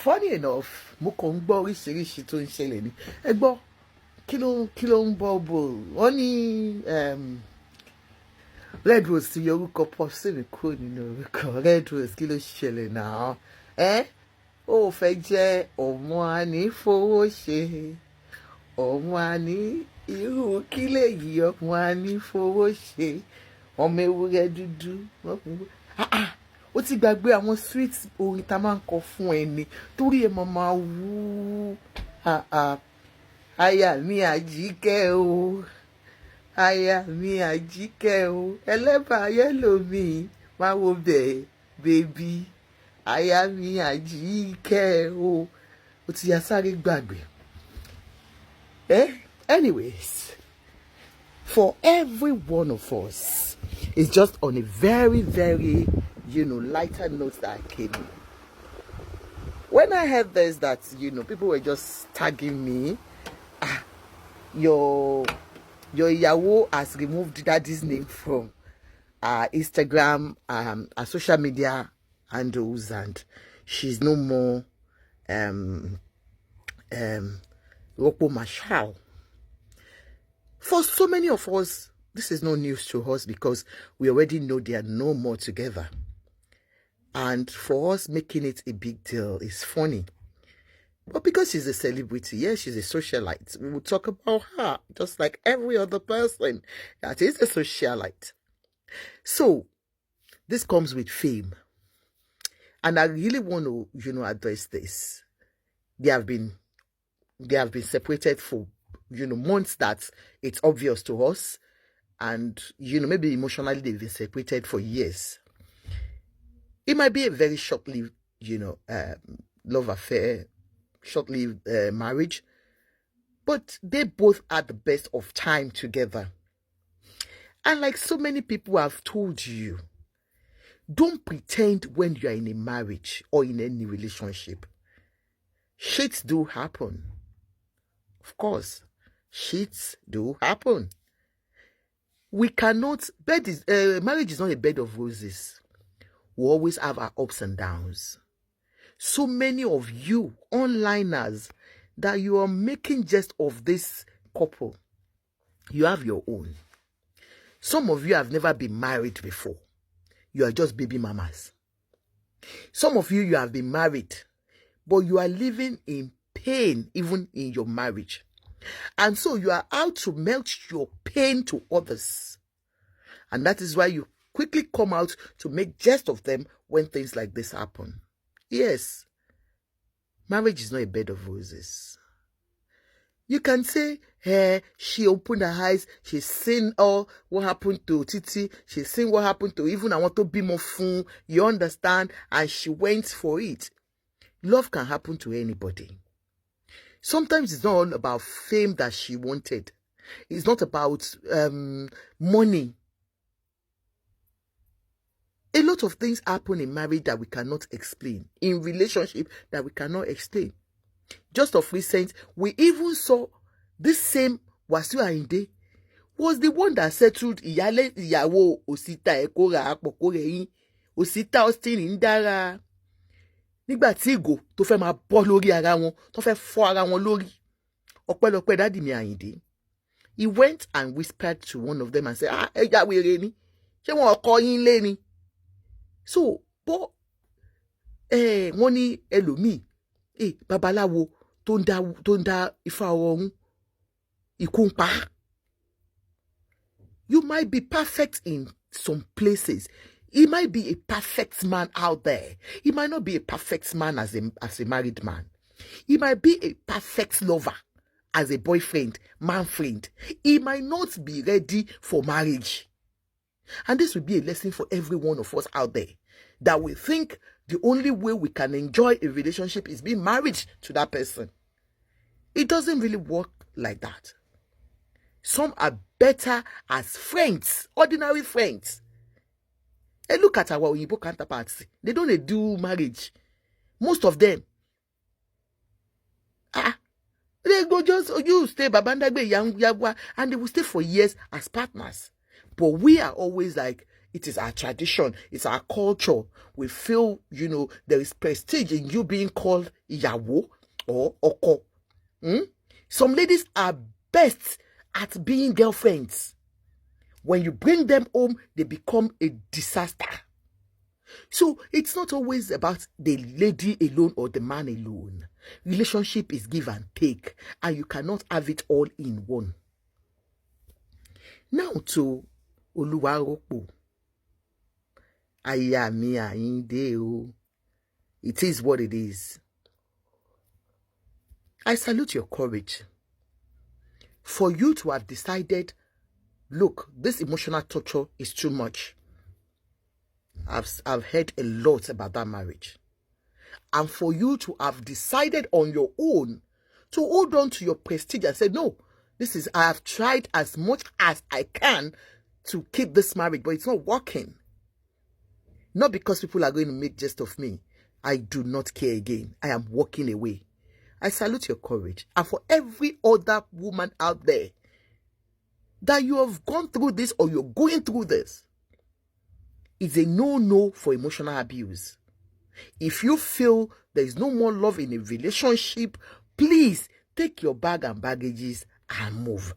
funny enough, mo kàn ń gbọ́ oríṣiríṣi tó ń ṣẹlẹ̀ ni. Ẹ gbọ́, kí ló ń bọ́ bò? Wọ́n ní Red Rose ti yọ orúkọ pọ̀ sí mi kúrò nínú orúkọ. Red Rose kí ló ṣẹlẹ̀ náà? Ó fẹ́ jẹ́ ọmọ ànífowó ṣe. Ọmọ àní irú kí lè yí ọmọ ànífowó ṣe. Ọmọ ewúrẹ́ dúdú. Ó ti gbàgbé àwọn sweet orin tá máa ń kọ fún ẹni torí ẹ máa wú. Aya mi Àjíkẹ́ o. Aya mi Àjíkẹ́ o. Ẹlẹ́bàá yẹ́lò mi máa wo bẹ̀ bébí. Aya mi Àjíkẹ́ o. Ó ti yá sáré gbàgbé. Anyways, for every one of us, it's just on a very, very, lighter note that I came in. When I heard this, that, people were just tagging me, your Ìyàwó has removed daddy's name from Instagram, social media handles, and she's no more Ropo Marshall. For so many of us, this is no news to us because we already know they are no more together. And for us, making it a big deal is funny. But because she's a celebrity, yes, she's a socialite, we will talk about her just like every other person that is a socialite. So, this comes with fame. And I really want to, address this. They have been separated for, months that it's obvious to us. And, maybe emotionally they've been separated for years. It might be a very short-lived, love affair, short-lived marriage. But they both had the best of time together. And like so many people have told you, don't pretend when you are in a marriage or in any relationship. Shits do happen. Of course, shits do happen. We cannot, marriage is not a bed of roses. We always have our ups and downs. So many of you onliners that you are making jest of this couple, you have your own. Some of you have never been married before. You are just baby mamas. Some of you have been married, but you are living in pain even in your marriage. And so you are out to melt your pain to others. And that is why you quickly come out to make jest of them when things like this happen. Yes, marriage is not a bed of roses. You can say, she opened her eyes, she's seen all what happened to Titi, she's seen what happened to even I want to be more fun, you understand, and she went for it. Love can happen to anybody. Sometimes it's not all about fame that she wanted. It's not about money. A lot of things happen in marriage that we cannot explain. In relationship that we cannot explain. Just of recent, we even saw this same Wasiu Ayinde was the one that settled Ìyálé ìyàwó Òsítà Ẹ̀kọ́ra Àpọ̀kọ́rẹ́yìn Òsítà Austin Indara. Nígbà tí ìgò tó fẹ́ máa bọ́ lórí ara wọn, tó fẹ́ fọ́ ara wọn lórí. Ọpẹ́lọpẹ́ dádì mi Ayinde. He went and whispered to one of them and said, ẹ ya wèrè ni. Ṣé wọn kọ́ yín lé ni? So, but wọ́n ní ẹlòmíì, babaláwo tó ń dá ifá ọ̀run, ikú ń pa. You might be perfect in some places. He might be a perfect man out there. He might not be a perfect man as a married man. He might be a perfect lover as a boyfriend, man friend. He might not be ready for marriage. And this will be a lesson for every one of us out there, that we think the only way we can enjoy a relationship is being married to that person. It doesn't really work like that. Some are better as friends, ordinary friends. And look at our Oyinbo counterparts. They don't do marriage. Most of them. They go just, you stay Babandagbe, and they will stay for years as partners. But we are always like, It is our tradition. It's our culture. We feel, there is prestige in you being called Ìyàwó or Ọkọ. Some ladies are best at being girlfriends. When you bring them home, they become a disaster. So it's not always about the lady alone or the man alone. Relationship is give and take, and you cannot have it all in one. Now to Ropo. Aya mi Ayinde o. It is what it is. I salute your courage. For you to have decided, look, this emotional torture is too much. I've heard a lot about that marriage. And for you to have decided on your own to hold on to your prestige and say, no, I have tried as much as I can to keep this marriage, but it's not working. Not because people are going to make jest of me. I do not care again. I am walking away. I salute your courage. And for every other woman out there that you have gone through this or you're going through this, it's a no-no for emotional abuse. If you feel there is no more love in a relationship, please take your bag and baggages and move.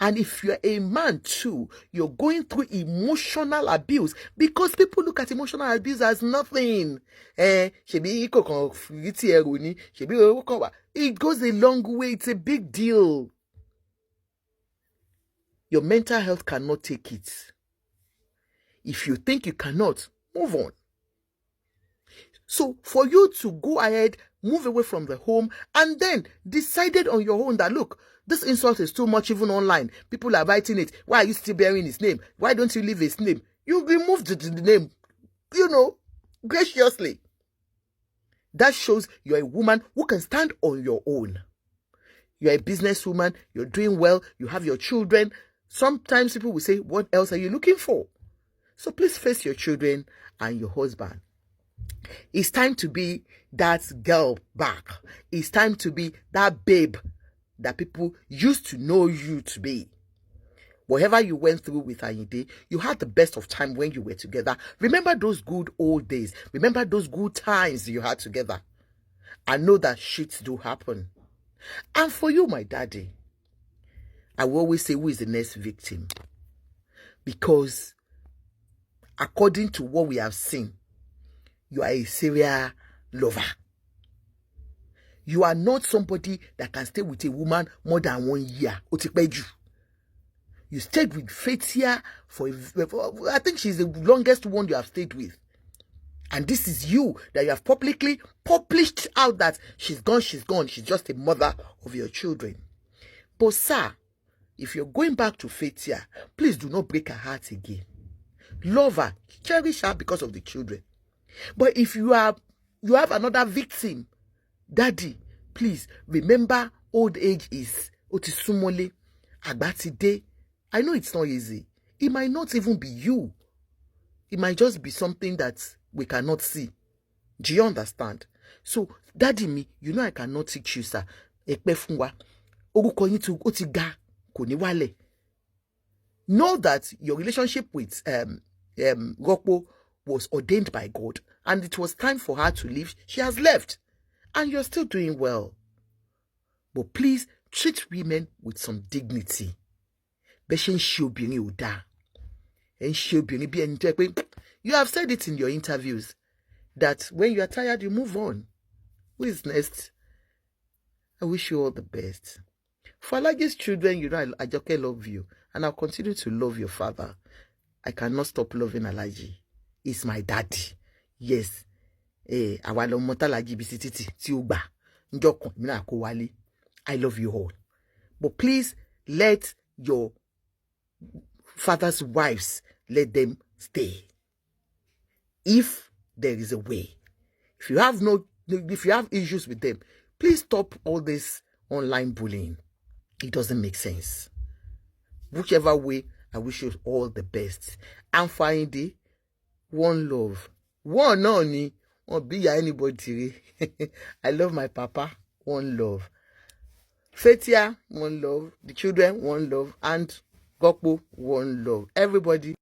And if you're a man too, you're going through emotional abuse, because people look at emotional abuse as nothing. It goes a long way. It's a big deal. Your mental health cannot take it. If you think you cannot, move on. So for you to go ahead, move away from the home, and then decided on your own that, look, this insult is too much even online. People are writing it. Why are you still bearing his name? Why don't you leave his name? You removed the name, graciously. That shows you're a woman who can stand on your own. You're a businesswoman. You're doing well. You have your children. Sometimes people will say, what else are you looking for? So please face your children and your husband. It's time to be that girl back. It's time to be that babe that people used to know you to be. Whatever you went through with Ayinde, you had the best of time when you were together. Remember those good old days. Remember those good times you had together. I know that shit do happen. And for you, my daddy, I will always say, who is the next victim? Because according to what we have seen, you are a serial lover. You are not somebody that can stay with a woman more than 1 year. You stayed with Faithia for I think she's the longest one you have stayed with. And this is you that you have publicly published out that she's gone. She's just a mother of your children. But sir, if you're going back to Faithia, please do not break her heart again. Love her, cherish her because of the children. But if you have another victim, daddy, please remember old age is otisumole, agbatide. I know it's not easy. It might not even be you. It might just be something that we cannot see. Do you understand? So, daddy me, I cannot teach you, sir. Know that your relationship with Ropo was ordained by God, and it was time for her to leave. She has left, and you're still doing well. But please treat women with some dignity. You have said it in your interviews that when you are tired, you move on. Who is next? I wish you all the best. For Alaji's children, I just love you, and I'll continue to love your father. I cannot stop loving Alaji. He's my daddy. Yes. I love you all. But please let your father's wives, let them stay. If there is a way. If you have issues with them, please stop all this online bullying. It doesn't make sense. Whichever way, I wish you all the best. And for Ayinde, one love. One only. Won't be anybody. I love my papa. One love. Fetia, one love. The children, one love. And Gopo, one love. Everybody